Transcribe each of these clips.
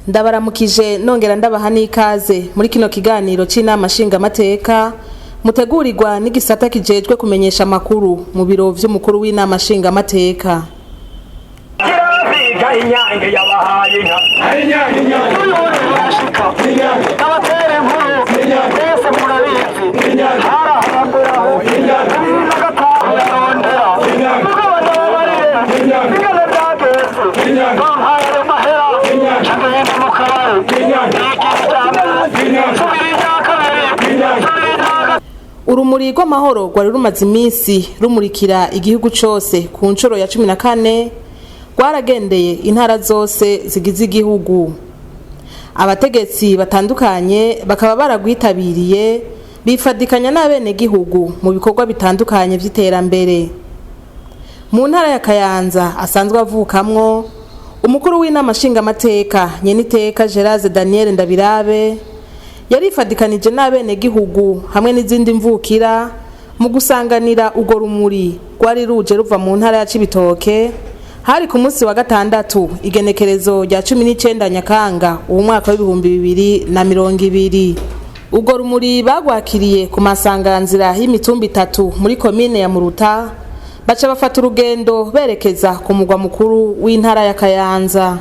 Ndabaramukije nongera ndabaha n'ikaze muri kino kiganiro c'inama nshingamateka mutegurirwa n'igisata kijejwe kumenyesha amakuru mu biro vy'umukuru w'inama nshingamateka. Inyange yabahaye inka abatere nkuru mwese murabizi harahamaguraho n'agataha yarondera mugabane babarire ingane byageze bampaye mahera cyagenda mu kabare subira imyaka kabiri. Urumuri rw'amahoro rwari rumaze iminsi rumurikira igihugu cose ku nshuro ya 14 rwaragendeye intara zose zigize igihugu. Abategetsi batandukanye bakaba baragwitabiriye bifadikanya n'abene gihugu mu bikorwa bitandukanye vy'iterambere. Mu ntara ya Kayanza asanzwe avukamwo umukuru w'inama nshingamateka Nyeniteka Gerard Daniel Ndabirabe yarifadikanije n'abene gihugu hamwe n'izindi mvukira mu gusanganira urwo rumuri rwari ruje ruva mu ntara ya Cibitoke. Hari ku munsi wa gatandatu igenekerezo rya 19 Nyakanga umwaka w'2020. Urwo rumuri bagwakiriye ku masanganzira y'imitumba 3 muri komine ya Muruta baca bafata urugendo berekeza ku mugwa mukuru w'intara ya Kayanza.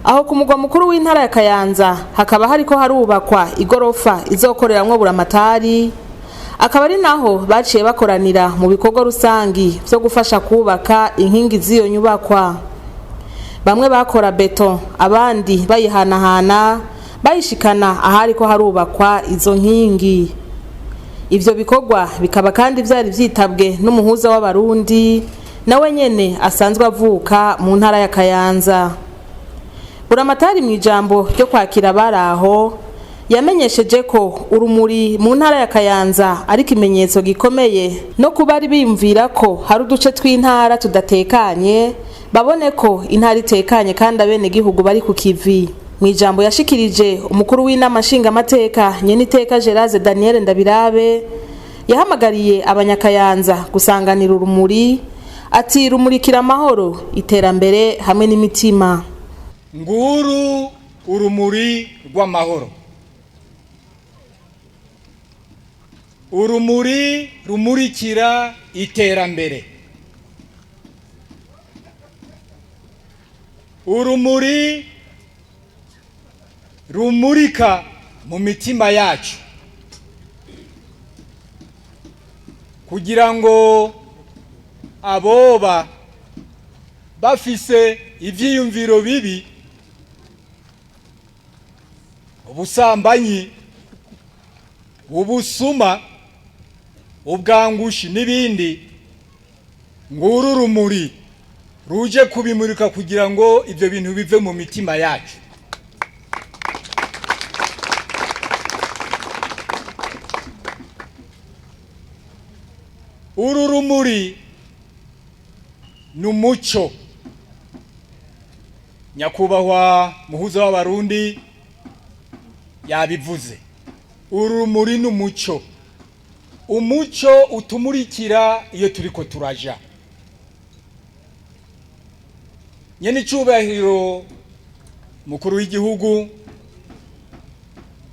Aho ku mugwa mukuru w'intara ya Kayanza hakaba hariko harubakwa igorofa izokoreramwo buramatari, akaba ari naho baciye bakoranira mu bikorwa rusangi vyo gufasha kubaka inkingi z'iyo nyubakwa. Bamwe bakora beton, abandi bayihanahana bayishikana ahariko harubakwa izo nkingi. Ivyo bikorwa bikaba kandi vyari vyitabwe n'umuhuza w'abarundi nawe nyene asanzwe avuka mu ntara ya Kayanza. Buramatari mu ijambo ryo kwakira baraho yamenyesheje ko urumuri mu ntara ya Kayanza ari kimenyetso gikomeye no kubari bimvira ko hari uduce tw'intara tudatekanye babone ko intara itekanye kandi abene gihugu bari ku kivi. Mu ijambo yashikirije umukuru w'inama nshingamateka Nyeniteka Gerard Daniel Ndabirabe yahamagariye abanyakayanza gusanganira urumuri, ati rumurikira amahoro, iterambere hamwe n'imitima. Nguru urumuri rw'amahoro, urumuri rumurikira iterambere, urumuri rumurika mu mitima yacu kugira ngo aboba bafise ivyiyumviro bibi, ubusambanyi, ubusuma, ubwangushi n'ibindi, nguru rumuri ruje kubimurika kugira ngo ivyo bintu bive mu mitima yacu. Uru rumuri n'umuco. Nyakubahwa muhuza w'abarundi yabivuze. Urumuri n'umuco. Umuco utumurikira iyo turiko turaja. Nyenicubahiro mukuru w'igihugu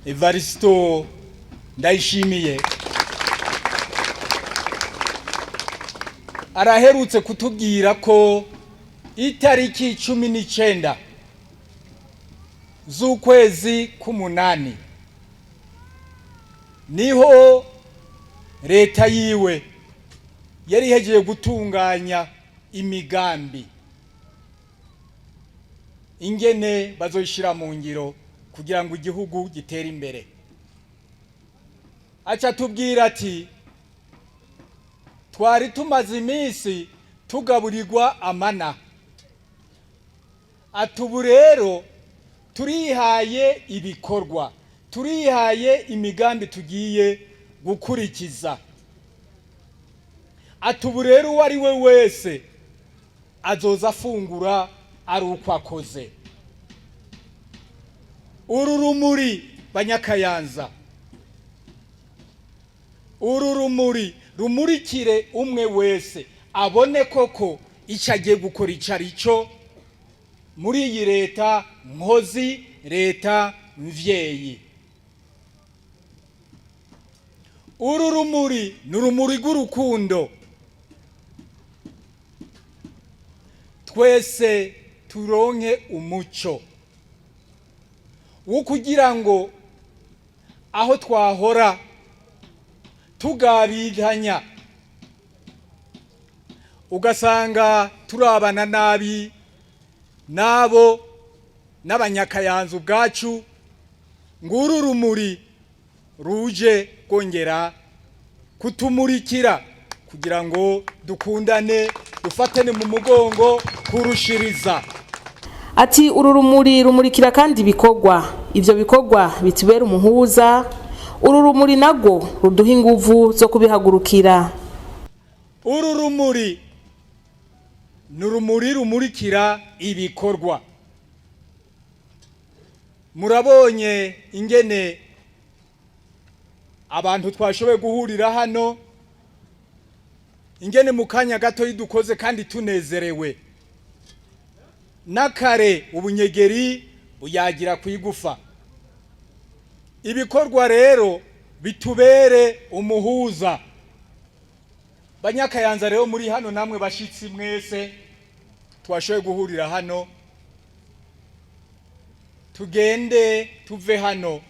Evaristo Ndayishimiye araherutse kutubwira ko itariki 19 z'ukwezi k'umunani niho leta yiwe yari ihejeje gutunganya imigambi ingene bazoyishira mu ngiro kugira ngo igihugu gitere imbere. Aca tubwira ati twari tumaze iminsi tugaburirwa amana, atubu rero turihaye ibikorwa, turihaye imigambi tugiye gukurikiza. Atubu rero uwo ari we wese azoza afungura ari uko akoze. Uru rumuri Banyakayanza, uru rumuri rumurikire umwe wese abone koko icyo agiye gukora icyo ari cyo muri iyi leta nkozi, leta mvyeyi. Uru rumuri ni urumuri rw'urukundo. Twese turonke umuco wo kugira ngo aho twahora tugabidanya ugasanga turabana nabi nabo n'Abanyakayanza ubwacu, nguru rumuri ruje kongera kutumurikira kugira ngo dukundane, dufatane mu mugongo kurushiriza. Ati uru rumuri rumurikira kandi ibikorwa, ivyo bikorwa bitubera umuhuza, uru rumuri nago ruduha inguvu zo kubihagurukira. Uru rumuri ni urumuri rumurikira ibikorwa. Murabonye ingene abantu twashoboye guhurira hano, ingene mu kanya gato dukoze kandi tunezerewe. Nakare ubunyegeri buyagira kwigufa. Ibikorwa rero bitubere umuhuza. Banyakayanza rero muri hano namwe bashitsi mwese twashoboye guhurira hano, tugende tuve hano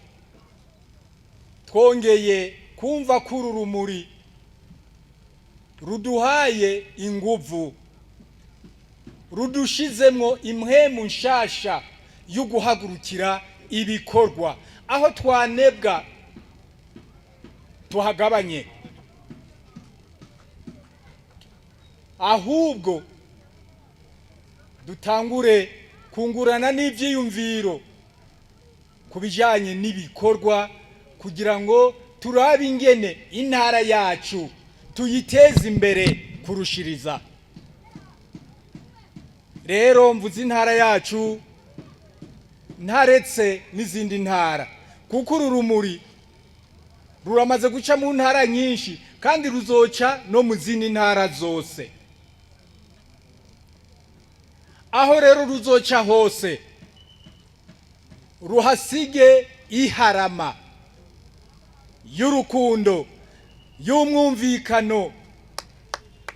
twongeye kumva kuri rumuri ruduhaye inguvu, rudushizemwo impwemu nshasha yo guhagurukira ibikorwa. Aho twanebwa tuhagabanye, ahubwo dutangure kungurana n'ivyiyumviro kubijanye n'ibikorwa kugira ngo turabe ingene intara yacu tuyiteze imbere kurushiriza. Rero mvuze intara yacu ntaretse n'izindi ntara, kuko uru rumuri ruramaze guca mu ntara nyinshi kandi ruzoca no mu zindi ntara zose. Aho rero ruzoca hose ruhasige iharama y'urukundo, y'umwumvikano,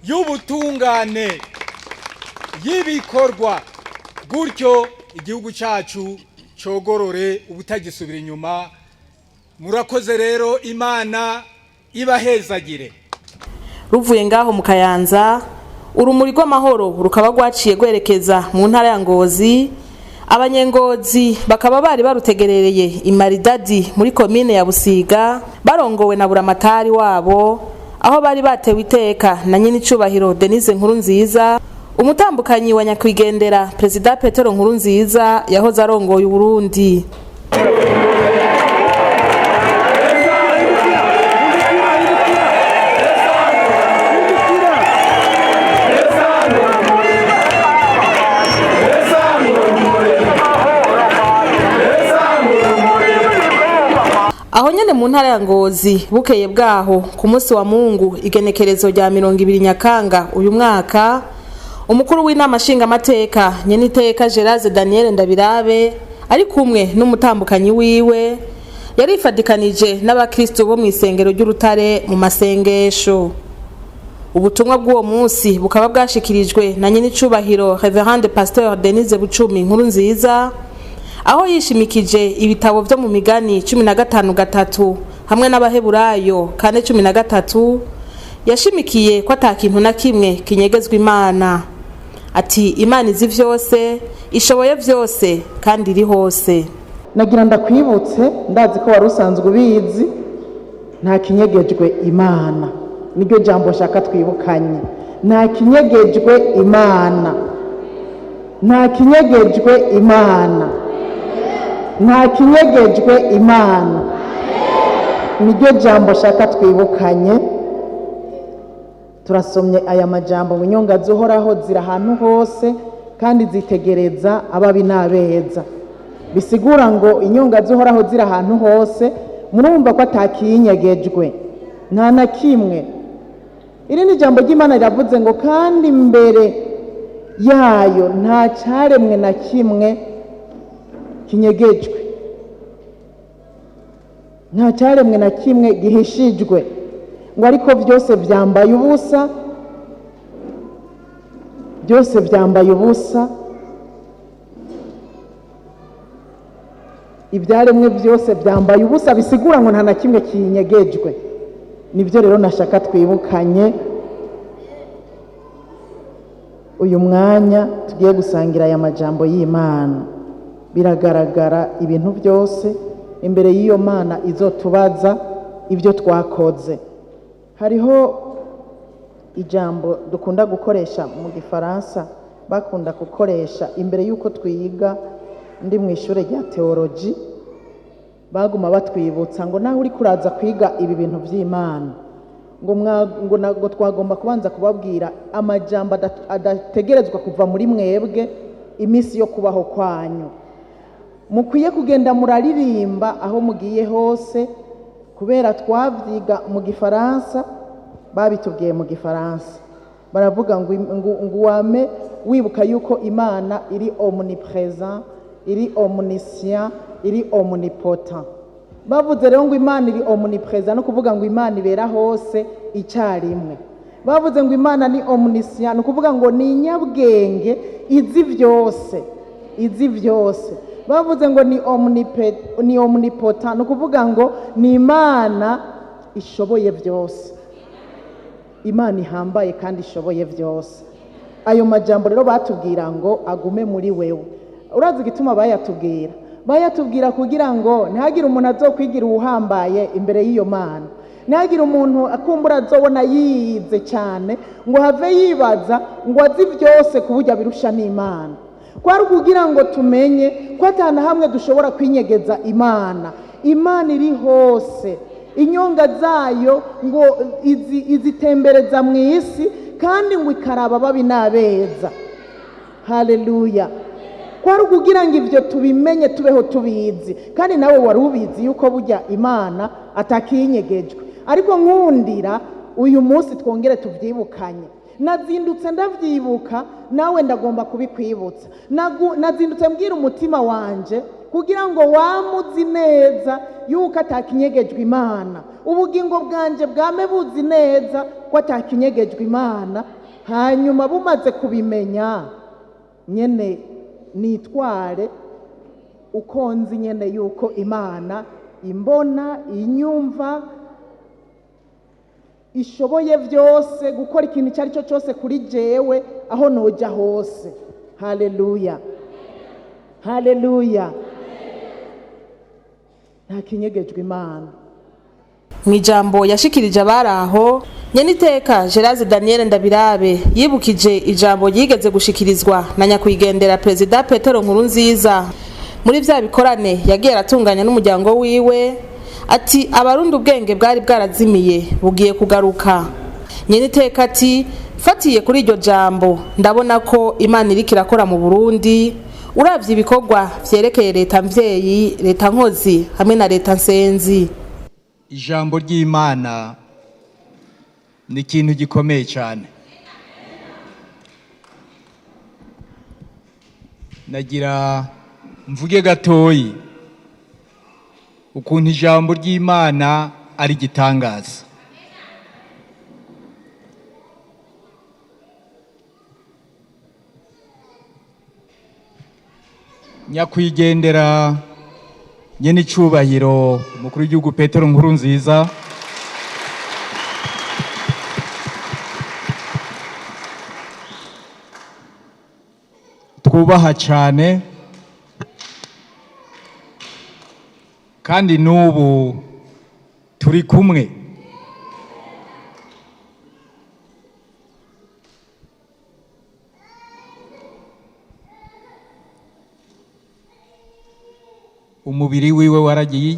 y'ubutungane, y'ibikorwa, gutyo igihugu cyacu cogorore ubutagisubira inyuma. Murakoze rero, Imana ibahezagire. Ruvuye ngaho mu Kayanza, urumuri rw'amahoro rukaba rwaciye gwerekeza mu ntara ya Ngozi. Abanyengozi bakaba bari barutegerereye imaridadi muri komine ya Busiga, barongowe na buramatari wabo, aho bari batewe iteka na nyine icubahiro Denise Nkurunziza, umutambukanyi wa nyakwigendera Perezida Petero Nkurunziza yahoze arongoye Burundi. Aho nyene mu ntara ya Ngozi bukeye bwaho ku munsi wa Mungu igenekerezo rya 20 Nyakanga uyu mwaka, umukuru w'inama nshingamateka nyeniteka Gerard Daniel Ndabirabe ari kumwe n'umutambukanyi wiwe yarifadikanije n'abakristo bo mu isengero ry'Urutare mu masengesho. Ubutumwa bw'uwo munsi bukaba bwashikirijwe na nyenicubahiro Reverend Pasteur Denise Bucumi Nkurunziza, aho yishimikije ibitabo vyo mu migani 15:3 hamwe n'abaheburayo 4:13 yashimikiye ko atakintu na kimwe kinyegezwa Imana. Ati Imana izi vyose, ishoboye vyose kandi iri hose. Nagira ndakwibutse, ndazi ko wari usanzwe ubizi, nta kinyegejwe Imana. Niryo jambo shaka twibukanye. Nta kinyegejwe Imana. Nta kinyegejwe Imana. Nta kinyegejwe Imana. Niryo jambo shaka twibukanye. Turasomye aya majambo ngo inyonga zihoraho ziri ahantu hose kandi zitegereza ababi n'abeza. Bisigura ngo inyonga zihoraho ziri ahantu hose, murumva ko atakinyegejwe nta na kimwe. Iri ni jambo ry'Imana riravuze ngo kandi imbere yayo nta cyaremwe na kimwe kinyegejwe, nta cyaremwe na kimwe gihishijwe, ngo ariko byose byambaye ubusa, byose byambaye ubusa, ibyaremwe byose byambaye ubusa. Bisigura ngo nta na kimwe kinyegejwe. Nibyo rero nashaka twibukanye uyu mwanya tugiye gusangira aya majambo y'Imana. Biragaragara ibintu byose imbere y'iyo Mana izotubaza ibyo twakoze. Hariho ijambo dukunda gukoresha mu Gifaransa, bakunda gukoresha imbere y'uko twiga ndi mu ishure rya teoloji, baguma batwibutsa ngo naho uri kuraza kwiga ibi bintu by'Imana, ngo twagomba kubanza kubabwira amajambo adategerezwa kuva muri mwebwe iminsi yo kubaho kwanyu. Mukwiye kugenda muraririmba aho mugiye hose, kubera twavyiga mu Gifaransa, babitubwiye mu Gifaransa. Baravuga ngo wame wibuka yuko Imana iri omnipresent, iri omniscient, iri omnipotent. Bavuze rero ngo Imana iri omnipresent, no kuvuga ngo Imana ibera hose icyarimwe. Bavuze ngo Imana ni omniscient, no kuvuga ngo ni nyabwenge, izi byose, izi byose. Bavuze ngo ni omnipotent, no kuvuga ngo ni Imana ishoboye byose, Imana ihambaye kandi ishoboye byose. Ayo majambo rero batubwira ngo agume muri wewe. Urazi gituma bayatubwira kugira ngo ntihagire umuntu azokwigira uhambaye imbere y'iyo Mana, ntihagire umuntu akumbura azobona yize cyane ngo have yibaza ngo azi byose kuburyo birusha n'Imana. Kwari kugira ngo tumenye ko atana hamwe dushobora kwinyegeza Imana. Imana iri hose, inyonga zayo ngo izitembereza mu isi kandi ngo ikaraba babi n'abeza. Haleluya. Kwari kugira ngo ivyo tubimenye tubeho tubizi, kandi nawe wari ubizi yuko burya Imana atakinyegejwe. Ariko nkundira uyu munsi twongere tuvyibukanye. Nazindutse ndavyibuka, nawe ndagomba kubikwibutsa. Nazindutse mbwira umutima wanje kugira ngo wamuzi neza yuko atakinyegejwe Imana. Ubugingo bwanje bwame buzi neza ko atakinyegejwe Imana. Hanyuma bumaze kubimenya nyene nitware uko nzi nyene yuko Imana imbona, inyumva, ishoboye byose, gukora ikintu icyo ari cyo cyose kuri jewe aho noja hose. Haleluya, haleluya. Nta kinyegejwe Imana. Mu ijambo yashikirije abaraho, Nyeniteka Gerard Daniel Ndabirabe yibukije ijambo yigeze gushikirizwa na nyakwigendera Perezida Petero Nkurunziza muri vya bikorane yagiye aratunganya n'umuryango wiwe. Ati abarundi ubwenge bwari bwarazimiye bugiye kugaruka. Nyeniteka ati fatiye kuri iryo jambo ndabona ko Imana iriko irakora mu Burundi, uravye ibikorwa vyerekeye leta mvyeyi, leta nkozi hamwe na leta nsenzi. Ijambo ry'Imana ni ikintu gikomeye cyane. Nagira mvuge gatoyi ukuntu ijambo ry'Imana ari gitangaza. nyakwigendera nyene icubahiro umukuru w'igihugu Petero Nkurunziza, twubaha cane kandi n'ubu turi kumwe. Umubiri wiwe waragiye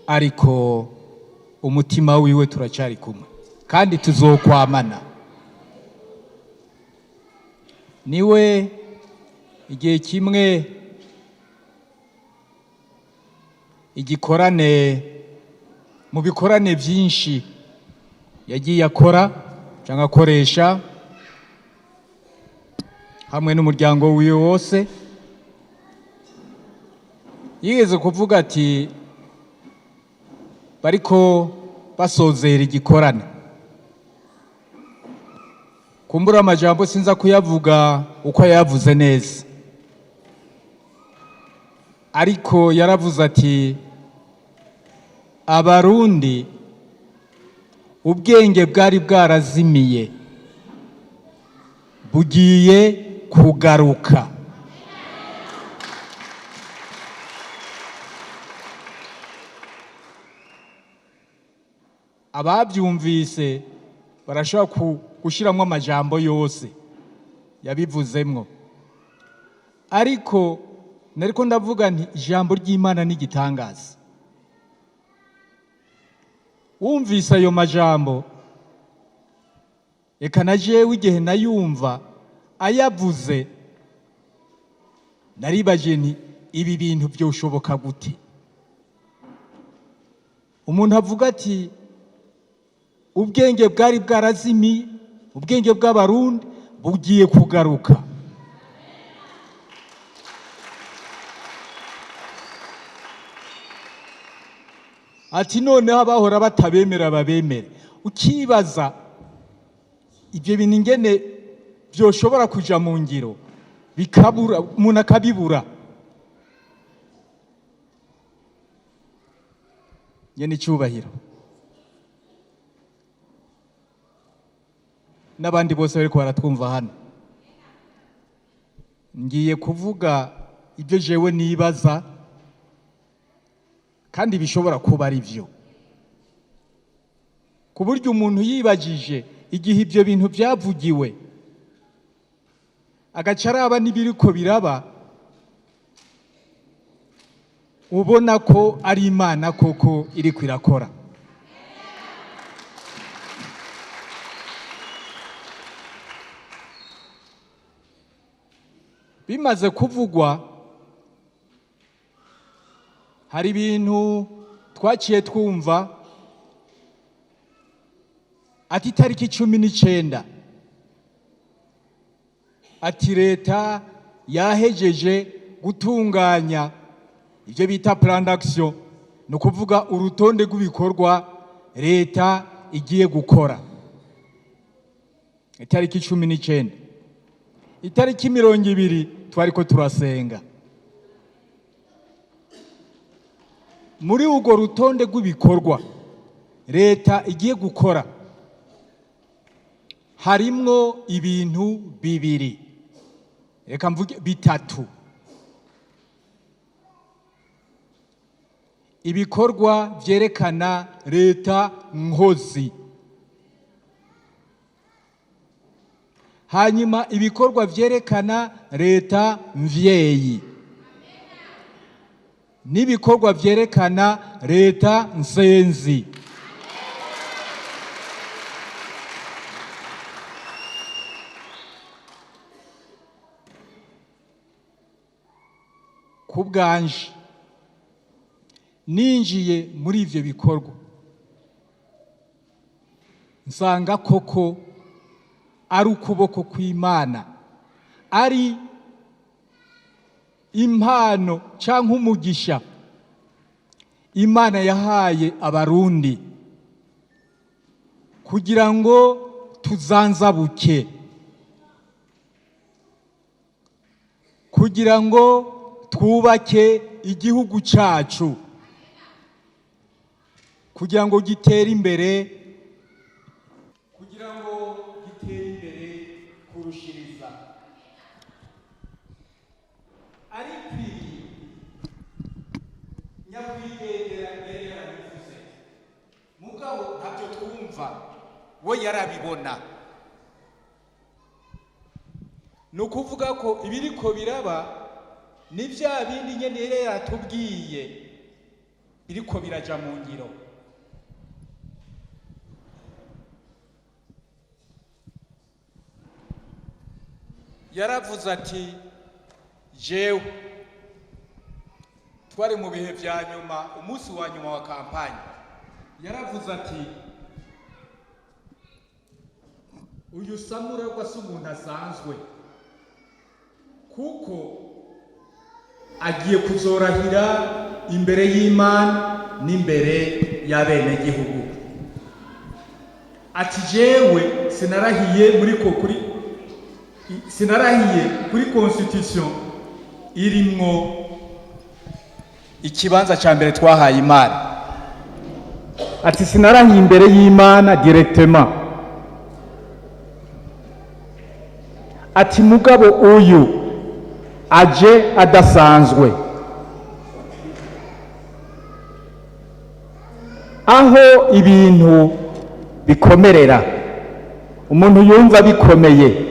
ariko umutima wiwe turacari kumwe kandi tuzokwamana. Niwe igihe kimwe igikorane mu bikorane byinshi yagiye akora cyangwa akoresha hamwe n'umuryango wiwe wose, yigeze kuvuga ati bariko basozera igikorane, kumbura amajambo sinza kuyavuga uko yavuze neza, ariko yaravuze ati abarundi ubwenge bwari bwarazimiye bugiye kugaruka. Ababyumvise barashobora gushyiramo amajambo yose yabivuzemwo, ariko nariko ndavuga nti ijambo ry'Imana ni igitangaza. Wumvise ayo majambo, eka na jewe igihe nayumva ayavuze naribaje nti ibi bintu byoshoboka gute? Umuntu avuga ati ubwenge bwari bwarazimiye, ubwenge bw'abarundi bugiye kugaruka. Ati noneho abahora batabemera babemere. Ukibaza ibyo bintu ingene byoshobora kuja mu ngiro, bikabura, umuntu akabibura. Nyene icubahiro n'abandi bose bariko baratwumva hano, ngiye kuvuga ibyo jewe nibaza kandi bishobora kuba ari byo, ku buryo umuntu yibagije igihe ibyo bintu byavugiwe agaca araba n'ibiriko biraba, ubona ko ari Imana koko iriko irakora. Bimaze kuvugwa, hari ibintu twaciye twumva ati itariki 19 ati leta yahejeje gutunganya ibyo bita plan d'action, no kuvuga urutonde rw'ibikorwa leta igiye gukora. Itariki 19, itariki 20 twariko turasenga. Muri urwo rutonde rw'ibikorwa leta igiye gukora harimwo ibintu bibiri, reka mvuge bitatu. Ibikorwa vyerekana leta nkozi, hanyuma ibikorwa vyerekana leta mvyeyi, n'ibikorwa vyerekana leta nsenzi. Kubwanje ninjiye muri ivyo bikorwa nsanga koko ari ukuboko kw'Imana, ari impano canke umugisha Imana yahaye abarundi kugira ngo tuzanzabuke, kugira ngo twubake igihugu cyacu kugira ngo gitere imbere kurushiriza. Ariko nyakwigendera yarabivuze mugabo ntabyo twumva, we yarabibona. Ni ukuvuga ko ibiriko biraba ni bya bindi nyene yari yaratubwiye biriko biraja mu ngiro. Yaravuze ati jewe twari mu bihe vya nyuma, umunsi wa nyuma wa kampanye, yaravuze ati uyu Samuragwa si umuntu asanzwe, kuko agiye kuzorahira imbere y'Imana n'imbere y'abenegihugu. Ati jewe sinarahiye kuri constitution irimwo ikibanza ca mbere twahaye Imana. Ati sinarahiye imbere y'Imana directement. Ati mugabo uyu aje adasanzwe, aho ibintu bikomerera, umuntu yumva bikomeye,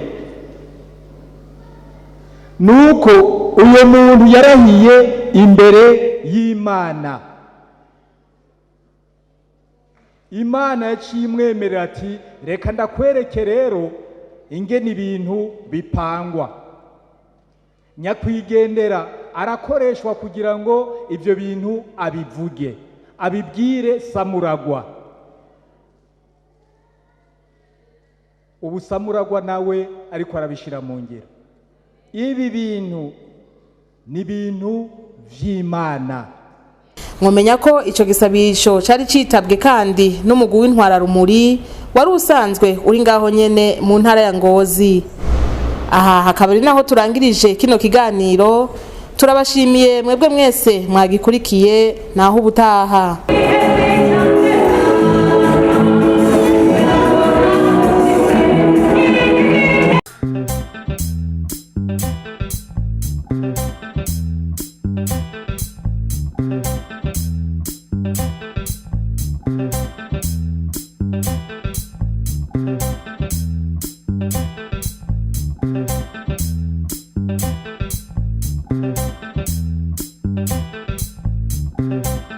nuko uyo muntu yarahiye imbere y'Imana. Imana yaciye imwemerera ati reka ndakwereke rero ingene ibintu bipangwa. Nyakwigendera arakoreshwa kugira ngo ivyo bintu abivuge, abibwire Samuragwa. Ubu Samuragwa nawe ariko arabishira mu ngiro. Ibi bintu ni ibintu vy'Imana. Mwomenya ko ico gisabisho cari citabwe kandi n'umugwi w'intwararumuri wari usanzwe uri ngaho nyene mu ntara ya Ngozi. Aha hakaba ari naho turangirije kino kiganiro. Turabashimiye mwebwe mwese mwagikurikiye, naho ubutaha. Thank you.